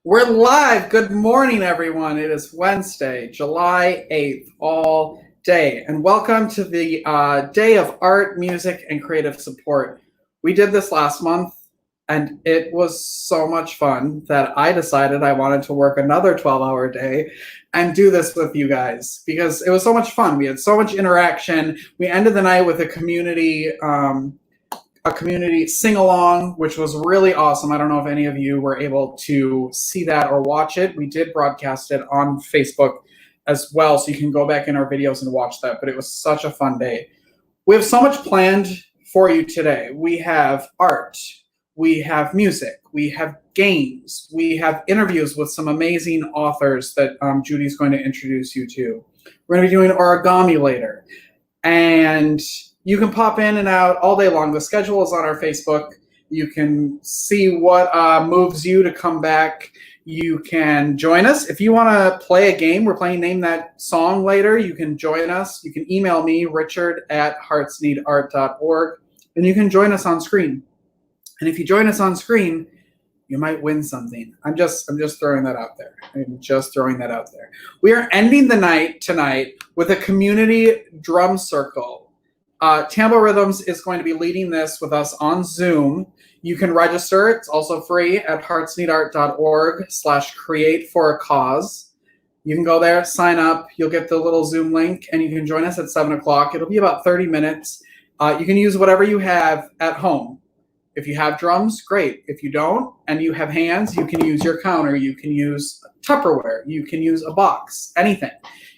We're live. Good morning, everyone. It is Wednesday, July 8th, all day. And welcome to the Day of Art, Music, and Creative Support. We did this last month, and it was so much fun that I decided I wanted to work another 12-hour day and do this with you guys because it was so much fun. We had so much interaction. We ended the night with a community sing along, which was really awesome. I don't know if any of you were able to see that or watch it. We did broadcast it on Facebook as well, so you can go back in our videos and watch that. But it was such a fun day. We have so much planned for you today. We have art, we have music, we have games, we have interviews with some amazing authors that Judy's going to introduce you to. We're going to be doing origami later. And you can pop in and out all day long. The schedule is on our Facebook. You can see what moves you to come back. You can join us. If you want to play a game, we're playing Name That Song later. You can join us. You can email me, richard@heartsneedart.org, and you can join us on screen. And if you join us on screen, you might win something. I'm just throwing that out there. We are ending the night tonight with a community drum circle. Tambo Rhythms is going to be leading this with us on Zoom. You can register. It's also free at heartsneedart.org/create-for-a-cause. You can go there, sign up. You'll get the little Zoom link, and you can join us at 7 o'clock. It'll be about 30 minutes. You can use whatever you have at home. If you have drums, great. If you don't, and you have hands, you can use your counter. You can use Tupperware. You can use a box, anything.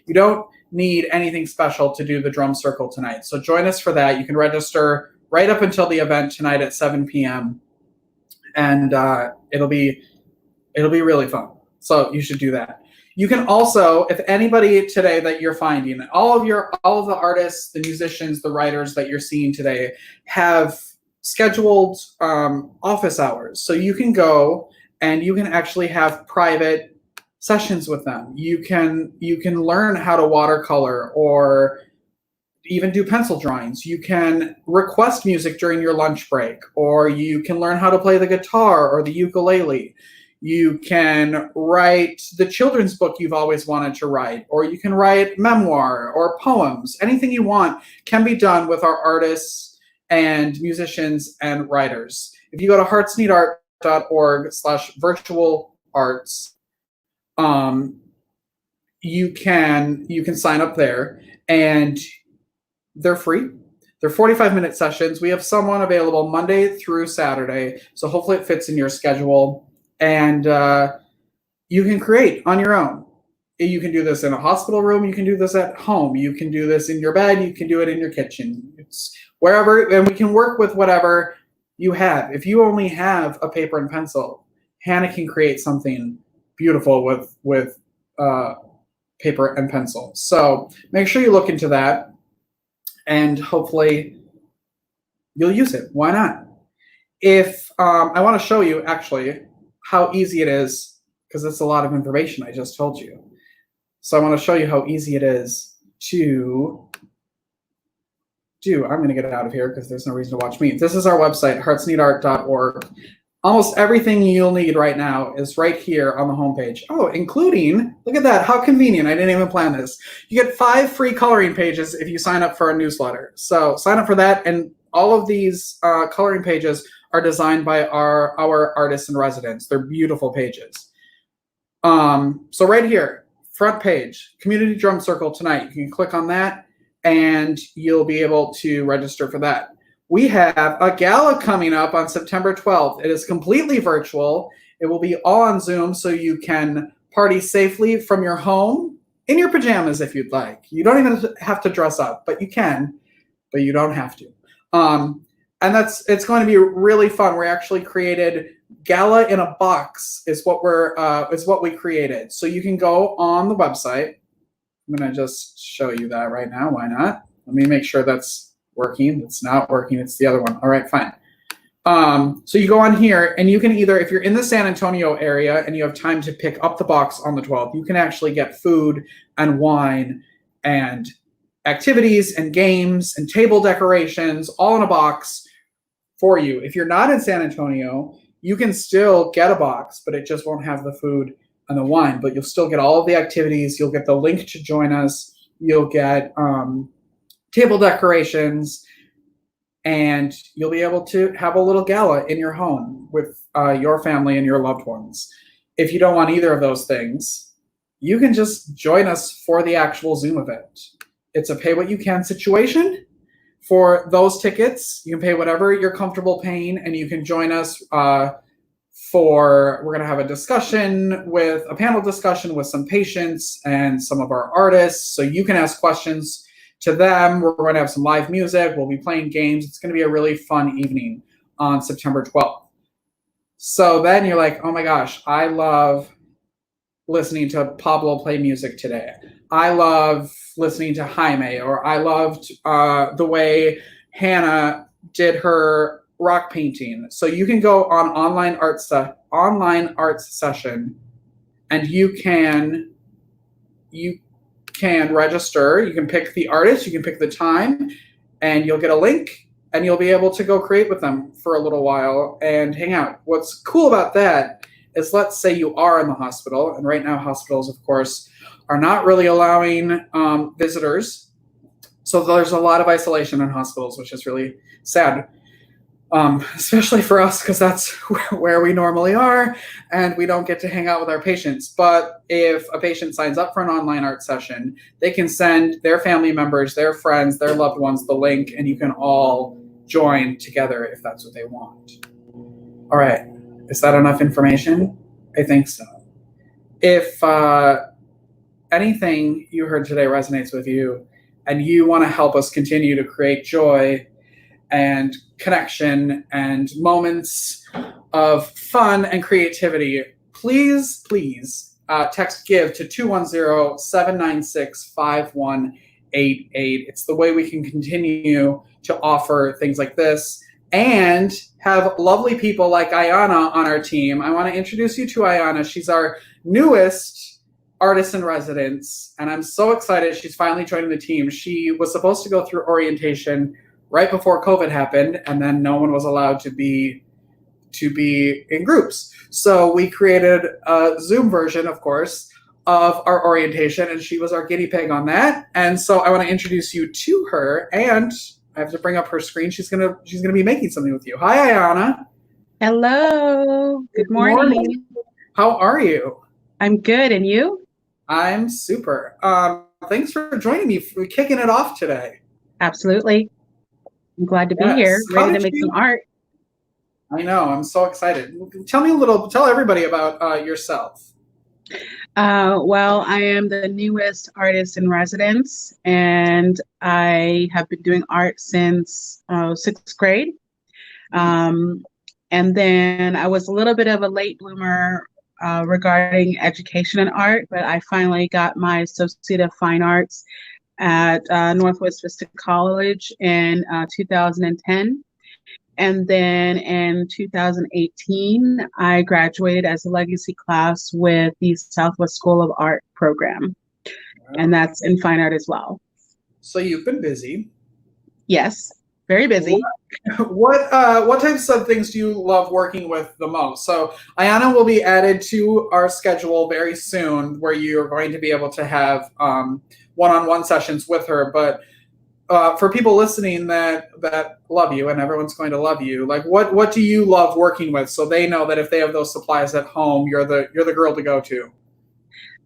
You don't need anything special to do the drum circle tonight. So join us for that. You can register right up until the event tonight at 7 p.m. And it'll be really fun. So you should do that. You can also, if anybody today that you're finding, all of the artists, the musicians, the writers that you're seeing today have scheduled office hours. So you can go and you can actually have private sessions with them. You can learn how to watercolor or even do pencil drawings. You can request music during your lunch break, or you can learn how to play the guitar or the ukulele. You can write the children's book you've always wanted to write, or you can write memoir or poems. Anything you want can be done with our artists and musicians and writers. If you go to heartsneedart.org/virtual arts, you can sign up there, and they're free. They're 45-minute sessions. We have someone available Monday through Saturday, so hopefully it fits in your schedule, and you can create on your own. You can do this in a hospital room. You can do this at home. You can do this in your bed. You can do it in your kitchen. It's wherever, and we can work with whatever you have. If you only have a paper and pencil, Hannah can create something beautiful with paper and pencil. So make sure you look into that, and hopefully you'll use it. Why not? If I want to show you actually how easy it is, because it's a lot of information I just told you. So I want to show you how easy it is to do. I'm going to get it out of here because there's no reason to watch me. This is our website, heartsneedart.org. Almost everything you'll need right now is right here on the homepage. Oh, including, look at that, how convenient. I didn't even plan this. You get 5 free coloring pages if you sign up for our newsletter. So sign up for that, and all of these coloring pages are designed by our artists in residence. They're beautiful pages. So right here, front page, Community Drum Circle tonight. You can click on that, and you'll be able to register for that. We have a gala coming up on September 12th. It is completely virtual. It will be all on Zoom, so you can party safely from your home in your pajamas if you'd like. You don't even have to dress up, but you can, but you don't have to. And it's going to be really fun. We actually created Gala in a Box is what we created. So you can go on the website. I'm going to just show you that right now. Why not? Let me make sure that's working. It's not working. It's the other one. All right, fine. So you go on here, and you can either, if you're in the San Antonio area and you have time to pick up the box on the 12th, you can actually get food and wine and activities and games and table decorations all in a box for you. If you're not in San Antonio, you can still get a box, but it just won't have the food and the wine. But you'll still get all of the activities. You'll get the link to join us. You'll get table decorations, and you'll be able to have a little gala in your home with your family and your loved ones. If you don't want either of those things, you can just join us for the actual Zoom event. It's a pay what you can situation. For those tickets, you can pay whatever you're comfortable paying, and you can join us we're going to have a panel discussion with some patients and some of our artists. So you can ask questions to them. We're going to have some live music. We'll be playing games. It's going to be a really fun evening on September 12th. So then you're like, oh my gosh, I love listening to Pablo play music today. I love listening to Jaime, or I loved the way Hannah did her rock painting. So you can go on online arts session, and you can register. You can pick the artist, you can pick the time, and you'll get a link, and you'll be able to go create with them for a little while and hang out. What's cool about that is, let's say you are in the hospital, and right now hospitals, of course, are not really allowing visitors. So there's a lot of isolation in hospitals, which is really sad, especially for us, because that's where we normally are, and we don't get to hang out with our patients. But if a patient signs up for an online art session, they can send their family members, their friends, their loved ones the link, and you can all join together if that's what they want. All right. Is that enough information? I think so. If anything you heard today resonates with you, and you want to help us continue to create joy and connection and moments of fun and creativity, please text GIVE to 210-796-5188. It's the way we can continue to offer things like this and have lovely people like Ayanna on our team. I want to introduce you to Ayanna. She's our newest artist in residence, and I'm so excited she's finally joining the team. She was supposed to go through orientation right before COVID happened, and then no one was allowed to be in groups. So we created a Zoom version, of course, of our orientation, and she was our guinea pig on that. And so I want to introduce you to her, and I have to bring up her screen. She's gonna be making something with you. Hi, Ayanna. Hello. Good morning. How are you? I'm good, and you? I'm super. Thanks for joining me for kicking it off today. Absolutely. I'm glad to be here, ready to make some art. I know. I'm so excited. Tell everybody about yourself. Well, I am the newest artist in residence, and I have been doing art since 6th grade. And then I was a little bit of a late bloomer regarding education and art, but I finally got my Associate of Fine Arts at Northwest Vista College in 2010. And then in 2018, I graduated as a legacy class with the Southwest School of Art program. Wow. And that's in fine art as well. So you've been busy. Yes, very busy. What types of things do you love working with the most? So Ayanna will be added to our schedule very soon, where you're going to be able to have one-on-one sessions with her. But for people listening that love you, and everyone's going to love you, like what do you love working with, so they know that if they have those supplies at home, you're the girl to go to?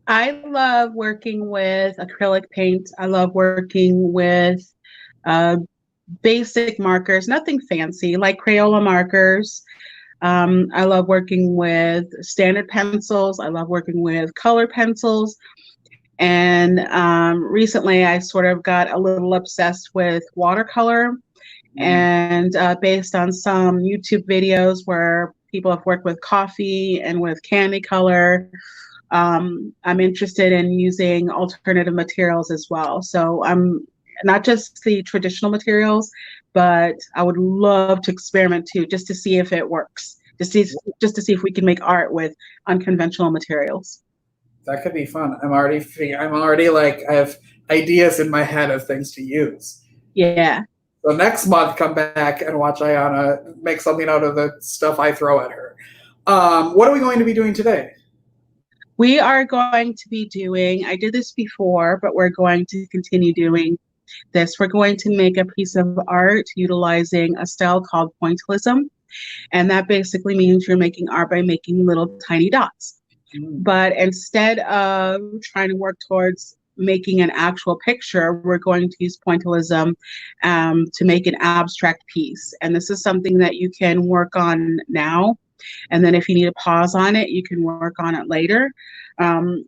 I love working with acrylic paint. I love working with basic markers, nothing fancy, like Crayola markers. I love working with standard pencils. I love working with color pencils. And recently I sort of got a little obsessed with watercolor, and based on some YouTube videos where people have worked with coffee and with candy color, I'm interested in using alternative materials as well. So I'm not just the traditional materials, but I would love to experiment too, just to see if it works, just to see if we can make art with unconventional materials. That could be fun. I'm already like, I have ideas in my head of things to use. Yeah. So next month, come back and watch Ayanna make something out of the stuff I throw at her. What are we going to be doing today? We are going to be doing, I did this before, but we're going to continue doing this. We're going to make a piece of art utilizing a style called pointillism. And that basically means you're making art by making little tiny dots. But instead of trying to work towards making an actual picture, we're going to use pointillism to make an abstract piece. And this is something that you can work on now. And then if you need to pause on it, you can work on it later.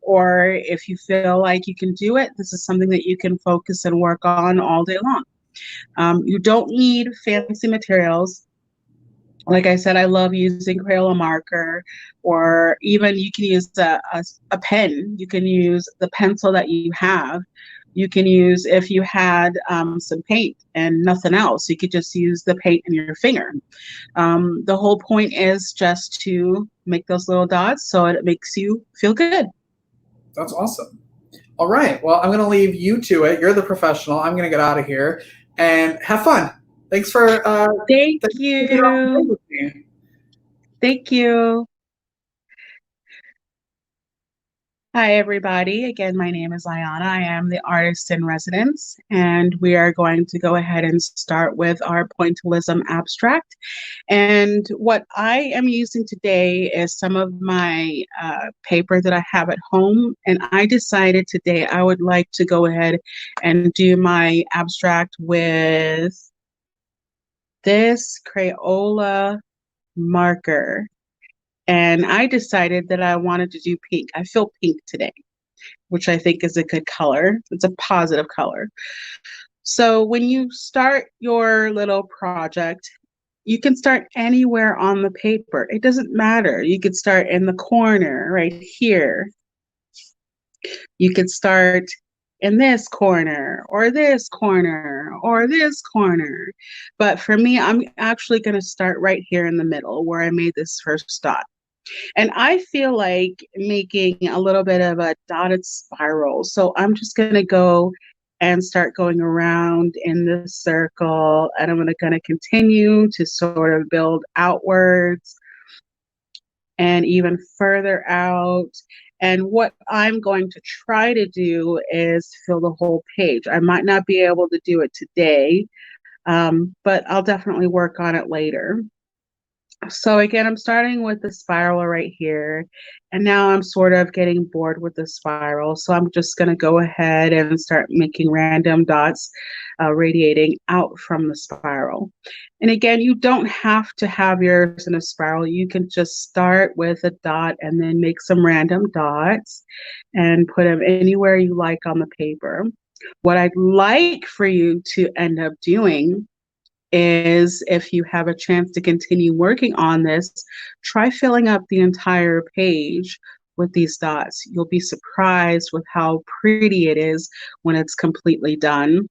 Or if you feel like you can do it, this is something that you can focus and work on all day long. You don't need fancy materials. Like I said, I love using Crayola marker, or even you can use a pen. You can use the pencil that you have. You can use, if you had some paint and nothing else, you could just use the paint in your finger. The whole point is just to make those little dots so it makes you feel good. That's awesome. All right. Well, I'm going to leave you to it. You're the professional. I'm going to get out of here and have fun. Thanks for Thank you. Thank you. Hi, everybody. Again, my name is Ayanna. I am the artist in residence, and we are going to go ahead and start with our pointillism abstract. And what I am using today is some of my paper that I have at home, and I decided today I would like to go ahead and do my abstract with this Crayola marker. And I decided that I wanted to do pink. I feel pink today, which I think is a good color. It's a positive color. So when you start your little project, you can start anywhere on the paper. It doesn't matter. You could start in the corner right here. You could start in this corner or this corner or this corner. But for me, I'm actually going to start right here in the middle where I made this first dot. And I feel like making a little bit of a dotted spiral. So I'm just going to go and start going around in this circle. And I'm going to continue to sort of build outwards and even further out. And what I'm going to try to do is fill the whole page. I might not be able to do it today, but I'll definitely work on it later. So again, I'm starting with the spiral right here, and now I'm sort of getting bored with the spiral. So I'm just going to go ahead and start making random dots radiating out from the spiral. And again, you don't have to have yours in a spiral. You can just start with a dot and then make some random dots and put them anywhere you like on the paper. What I'd like for you to end up doing is, if you have a chance to continue working on this, try filling up the entire page with these dots. You'll be surprised with how pretty it is when it's completely done.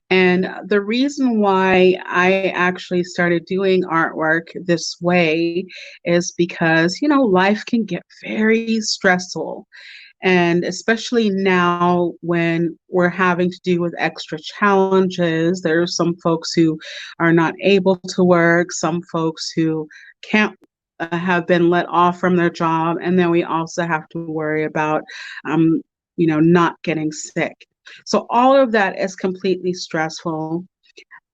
And the reason why I actually started doing artwork this way is because, you know, life can get very stressful. And especially now when we're having to deal with extra challenges, there are some folks who are not able to work, some folks who can't have been let off from their job. And then we also have to worry about, not getting sick. So all of that is completely stressful.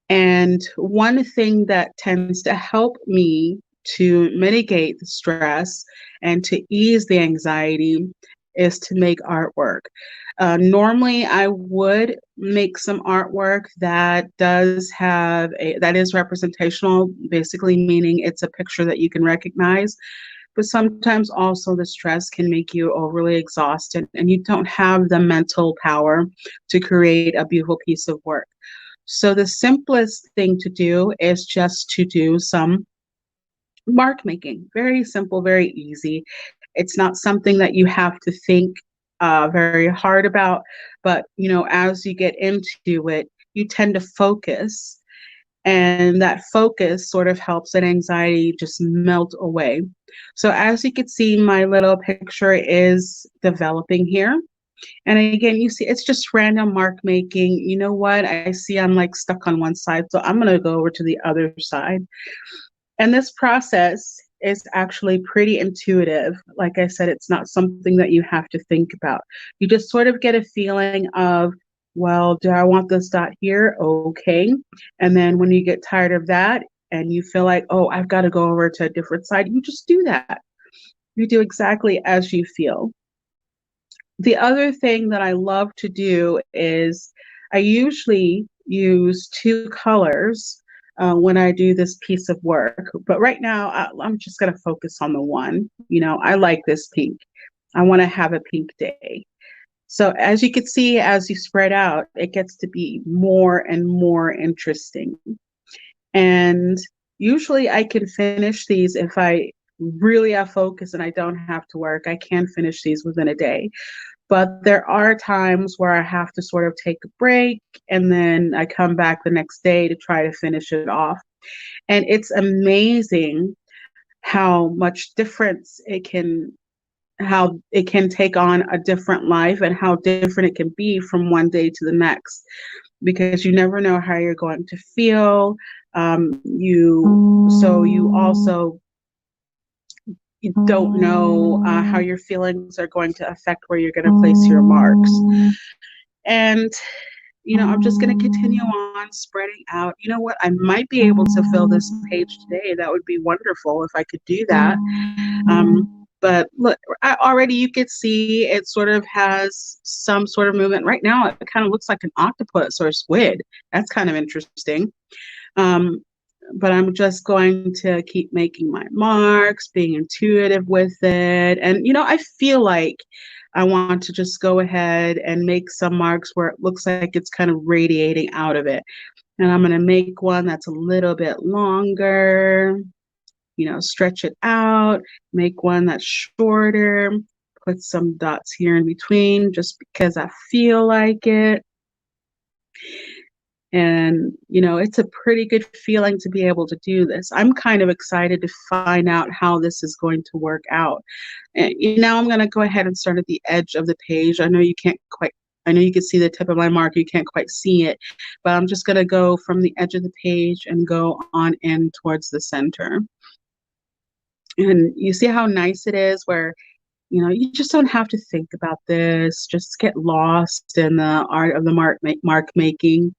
And one thing that tends to help me to mitigate the stress and to ease the anxiety is to make artwork. Normally, I would make some artwork that that is representational, basically meaning it's a picture that you can recognize. But sometimes also the stress can make you overly exhausted and you don't have the mental power to create a beautiful piece of work. So the simplest thing to do is just to do some mark making. Very simple, very easy. It's not something that you have to think very hard about, but as you get into it, you tend to focus, and that focus sort of helps that anxiety just melt away. So as you can see, my little picture is developing here. And again, you see, it's just random mark making. You know what? I see I'm like stuck on one side, so I'm going to go over to the other side. And this process is actually pretty intuitive. Like I said, it's not something that you have to think about. You just sort of get a feeling of, well, do I want this dot here? Okay. And then when you get tired of that and you feel like, oh, I've got to go over to a different side, you just do that. You do exactly as you feel. The other thing that I love to do is I usually use two colors when I do this piece of work. But right now, I'm just going to focus on the one. I like this pink. I want to have a pink day. So as you can see, as you spread out, it gets to be more and more interesting. And usually I can finish these if I really have focus and I don't have to work. I can finish these within a day. But there are times where I have to sort of take a break and then I come back the next day to try to finish it off. And it's amazing how much difference how it can take on a different life and how different it can be from one day to the next, because you never know how you're going to feel. You also you don't know how your feelings are going to affect where you're going to place your marks. And I'm just going to continue on spreading out. You know what? I might be able to fill this page today. That would be wonderful if I could do that. But look, already you could see it sort of has some sort of movement. Right now, it kind of looks like an octopus or a squid. That's kind of interesting. But I'm just going to keep making my marks, being intuitive with it. And, I feel like I want to just go ahead and make some marks where it looks like it's kind of radiating out of it. And I'm going to make one that's a little bit longer, stretch it out, make one that's shorter, put some dots here in between just because I feel like it. And, it's a pretty good feeling to be able to do this. I'm kind of excited to find out how this is going to work out. And now I'm going to go ahead and start at the edge of the page. I know you can see the tip of my marker. You can't quite see it, but I'm just going to go from the edge of the page and go on in towards the center. And you see how nice it is where, you just don't have to think about this. Just get lost in the art of the mark making.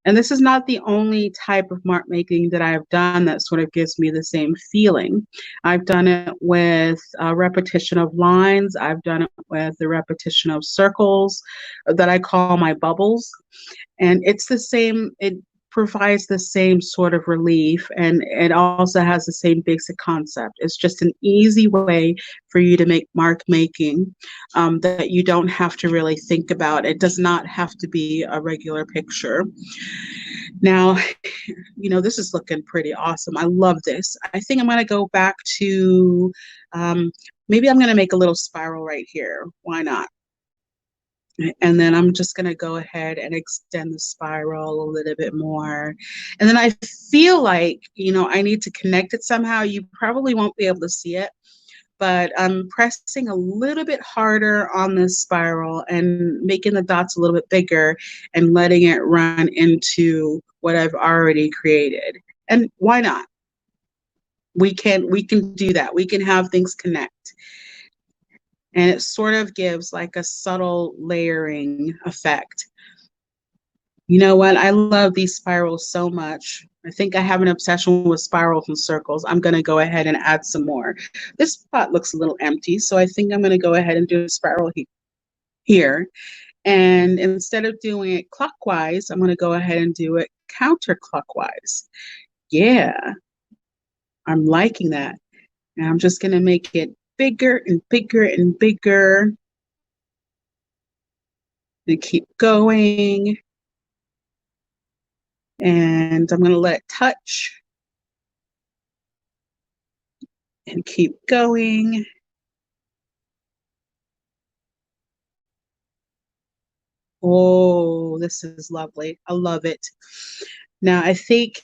And this is not the only type of mark making that I've done that sort of gives me the same feeling. I've done it with a repetition of lines. I've done it with the repetition of circles that I call my bubbles. And it's the same, it provides the same sort of relief, and it also has the same basic concept. It's just an easy way for you to make mark making that you don't have to really think about. It does not have to be a regular picture. Now, this is looking pretty awesome. I love this. I think I'm going to go back to, maybe I'm going to make a little spiral right here. Why not? And then I'm just going to go ahead and extend the spiral a little bit more. And then I feel like, I need to connect it somehow. You probably won't be able to see it, but I'm pressing a little bit harder on this spiral and making the dots a little bit bigger and letting it run into what I've already created. And why not? We can do that. We can have things connect. And it sort of gives like a subtle layering effect. You know what? I love these spirals so much. I think I have an obsession with spirals and circles. I'm going to go ahead and add some more. This spot looks a little empty, so I think I'm going to go ahead and do a spiral here. And instead of doing it clockwise, I'm going to go ahead and do it counterclockwise. Yeah, I'm liking that. And I'm just going to make it bigger and bigger and bigger. And keep going. And I'm going to let it touch. And keep going. Oh, this is lovely. I love it. Now, I think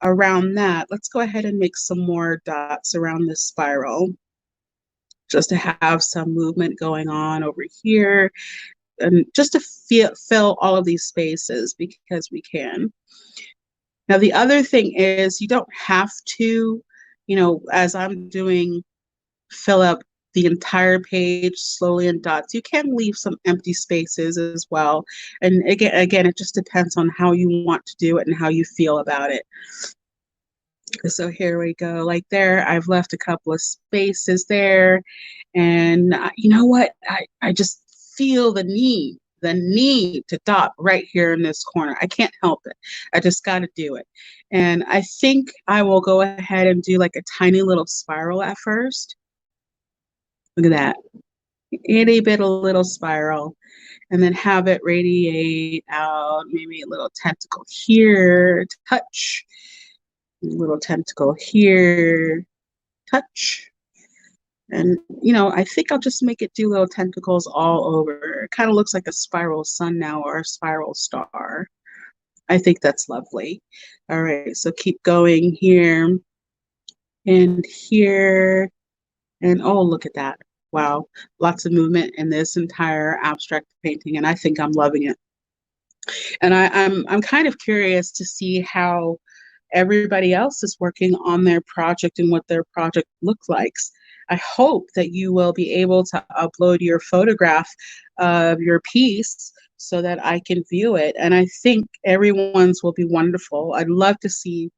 around that, let's go ahead and make some more dots around this spiral, just to have some movement going on over here, and just to fill all of these spaces because we can. Now, the other thing is you don't have to, as I'm doing, fill up the entire page slowly in dots. You can leave some empty spaces as well. And again, it just depends on how you want to do it and how you feel about it. So here we go. Like there, I've left a couple of spaces there. And you know what? I just feel the need to dot right here in this corner. I can't help it. I just got to do it. And I think I will go ahead and do like a tiny little spiral at first. Look at that. Itty bit a little spiral, and then have it radiate out, maybe a little tentacle here, touch, a little tentacle here, touch. And, I think I'll just make it do little tentacles all over. It kind of looks like a spiral sun now, or a spiral star. I think that's lovely. All right, so keep going here and here. And oh, look at that. Wow, lots of movement in this entire abstract painting, and I think I'm loving it. And I'm kind of curious to see how everybody else is working on their project and what their project looks like. I hope that you will be able to upload your photograph of your piece so that I can view it. And I think everyone's will be wonderful. I'd love to see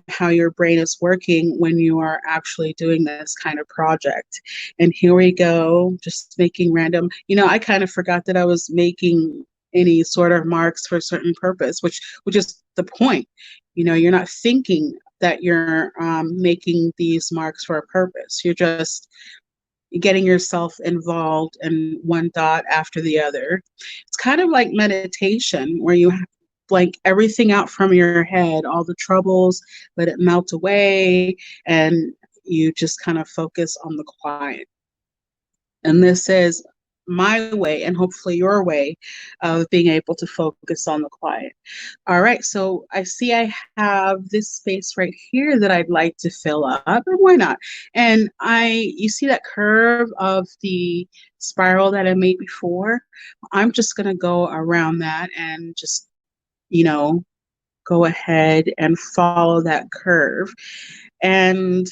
how your brain is working when you are actually doing this kind of project. And here we go, just making random, I kind of forgot that I was making any sort of marks for a certain purpose, which is the point. You're not thinking that you're making these marks for a purpose. You're just getting yourself involved in one dot after the other. It's kind of like meditation, where you blank everything out from your head, all the troubles, let it melt away, and you just kind of focus on the quiet. And this is my way, and hopefully your way, of being able to focus on the quiet. All right, so I see I have this space right here that I'd like to fill up, and why not? And you see that curve of the spiral that I made before? I'm just gonna go around that and just, go ahead and follow that curve. And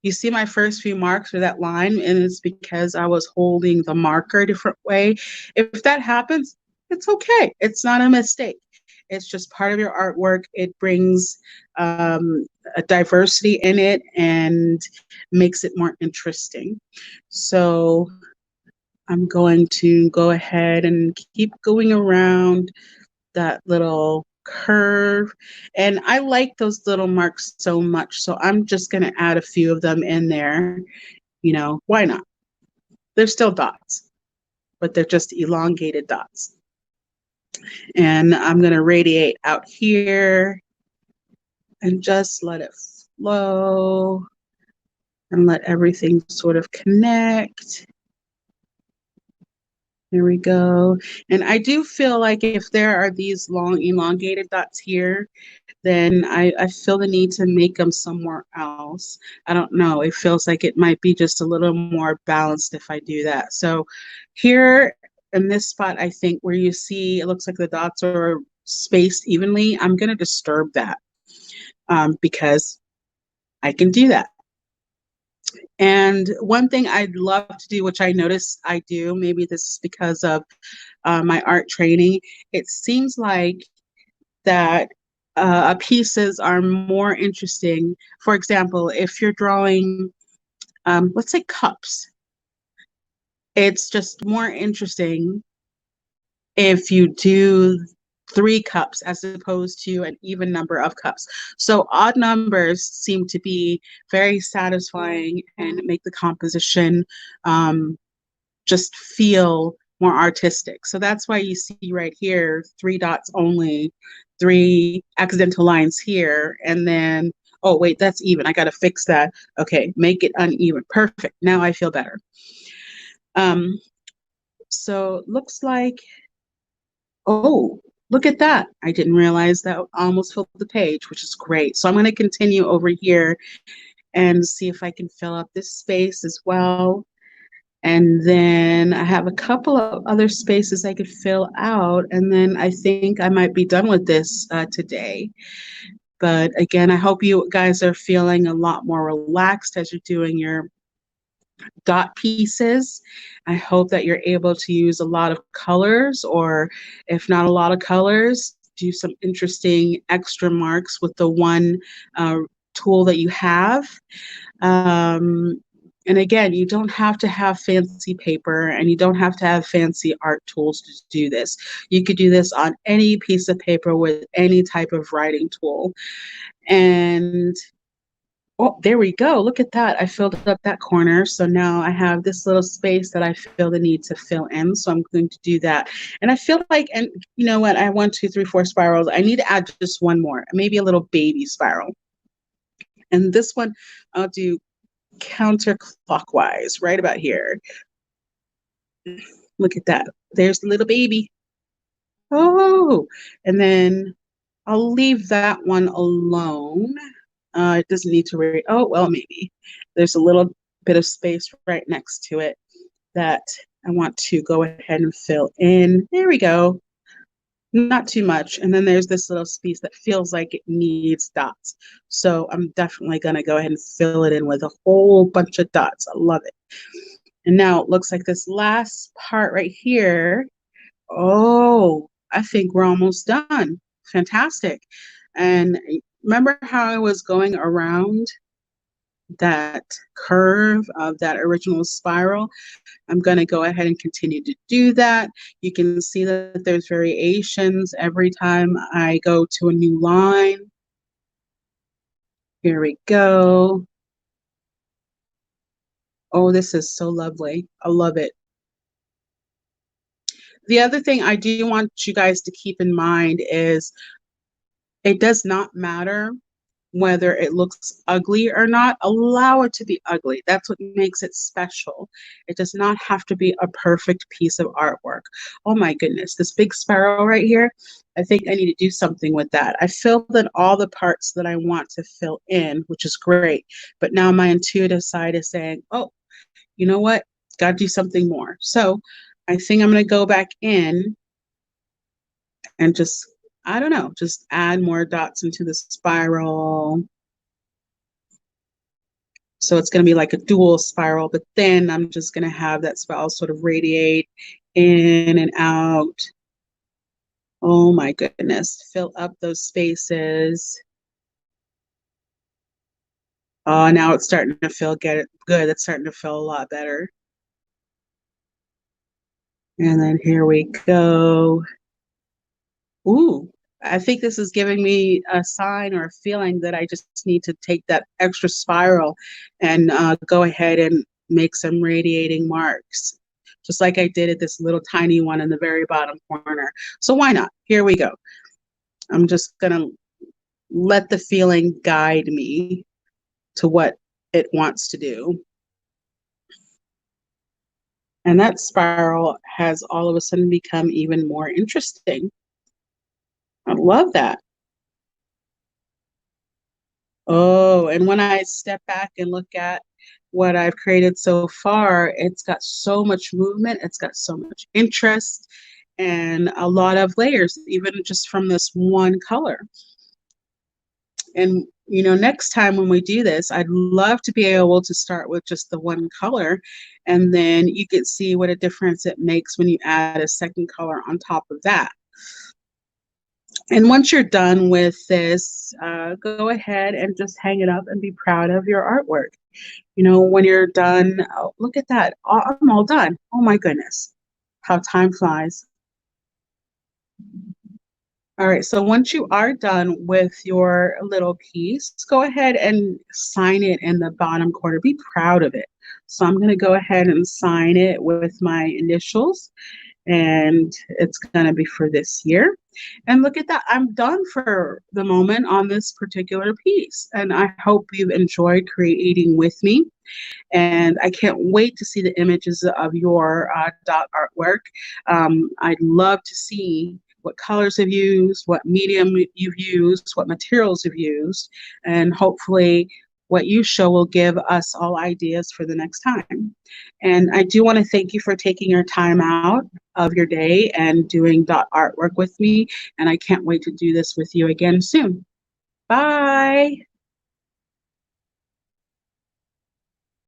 you see my first few marks for that line, and it's because I was holding the marker a different way. If that happens, it's okay. It's not a mistake. It's just part of your artwork. It brings a diversity in it and makes it more interesting. So I'm going to go ahead and keep going around that little curve. And I like those little marks so much, so I'm just going to add a few of them in there. Why not? They're still dots, but they're just elongated dots. And I'm going to radiate out here and just let it flow and let everything sort of connect. There we go. And I do feel like if there are these long elongated dots here, then I feel the need to make them somewhere else. I don't know. It feels like it might be just a little more balanced if I do that. So here in this spot, I think where you see it looks like the dots are spaced evenly, I'm going to disturb that because I can do that. And one thing I'd love to do, which I notice I do, maybe this is because of my art training, it seems like that pieces are more interesting. For example, if you're drawing, let's say cups, it's just more interesting if you do 3 cups as opposed to an even number of cups. So odd numbers seem to be very satisfying and make the composition just feel more artistic. So that's why you see right here 3 dots only, 3 accidental lines here, and then, oh wait, that's even. I got to fix that. Okay, make it uneven. Perfect. Now I feel better. So looks like, oh, look at that. I didn't realize that almost filled the page, which is great. So I'm going to continue over here and see if I can fill up this space as well. And then I have a couple of other spaces I could fill out. And then I think I might be done with this today. But again, I hope you guys are feeling a lot more relaxed as you're doing your dot pieces. I hope that you're able to use a lot of colors, or if not a lot of colors, do some interesting extra marks with the one uh, tool that you have. Um, and again, you don't have to have fancy paper and you don't have to have fancy art tools to do this. You could do this on any piece of paper with any type of writing tool. And oh, there we go. Look at that. I filled up that corner. So now I have this little space that I feel the need to fill in. So I'm going to do that. And I feel like, and you know what? I have 1, 2, 3, 4 spirals. I need to add just one more, maybe a little baby spiral. And this one I'll do counterclockwise right about here. Look at that. There's the little baby. Oh, and then I'll leave that one alone. It doesn't need to read. Oh, well, maybe. There's a little bit of space right next to it that I want to go ahead and fill in. There we go. Not too much. And then there's this little space that feels like it needs dots. So I'm definitely going to go ahead and fill it in with a whole bunch of dots. I love it. And now it looks like this last part right here. Oh, I think we're almost done. Fantastic. And remember how I was going around that curve of that original spiral? I'm going to go ahead and continue to do that. You can see that there's variations every time I go to a new line. Here we go. Oh, this is so lovely. I love it. The other thing I do want you guys to keep in mind is it does not matter whether it looks ugly or not. Allow it to be ugly. That's what makes it special. It does not have to be a perfect piece of artwork. Oh my goodness, this big spiral right here, I think I need to do something with that. I filled in all the parts that I want to fill in, which is great. But now my intuitive side is saying, oh, you know what? Got to do something more. So I think I'm going to go back in and just, I don't know, just add more dots into the spiral. So it's going to be like a dual spiral, but then I'm just going to have that spiral sort of radiate in and out. Oh my goodness, fill up those spaces. Oh, now it's starting to feel good. It's starting to feel a lot better. And then here we go. Ooh, I think this is giving me a sign or a feeling that I just need to take that extra spiral and go ahead and make some radiating marks, just like I did at this little tiny one in the very bottom corner. So why not? Here we go. I'm just going to let the feeling guide me to what it wants to do. And that spiral has all of a sudden become even more interesting. I love that. Oh, and when I step back and look at what I've created so far, it's got so much movement, it's got so much interest, and a lot of layers, even just from this one color. And you know, next time when we do this, I'd love to be able to start with just the one color, and then you could see what a difference it makes when you add a second color on top of that. And once you're done with this, go ahead and just hang it up and be proud of your artwork. You know, when you're done, oh, look at that. I'm all done. Oh my goodness, how time flies. All right, so once you are done with your little piece, go ahead and sign it in the bottom corner. Be proud of it. So I'm going to go ahead and sign it with my initials, and it's going to be for this year. And look at that. I'm done for the moment on this particular piece, and I hope you've enjoyed creating with me. And I can't wait to see the images of your dot artwork. I'd love to see what colors you've used, what medium you've used, what materials you've used, and hopefully what you show will give us all ideas for the next time. And I do want to thank you for taking your time out of your day and doing dot artwork with me. And I can't wait to do this with you again soon. Bye.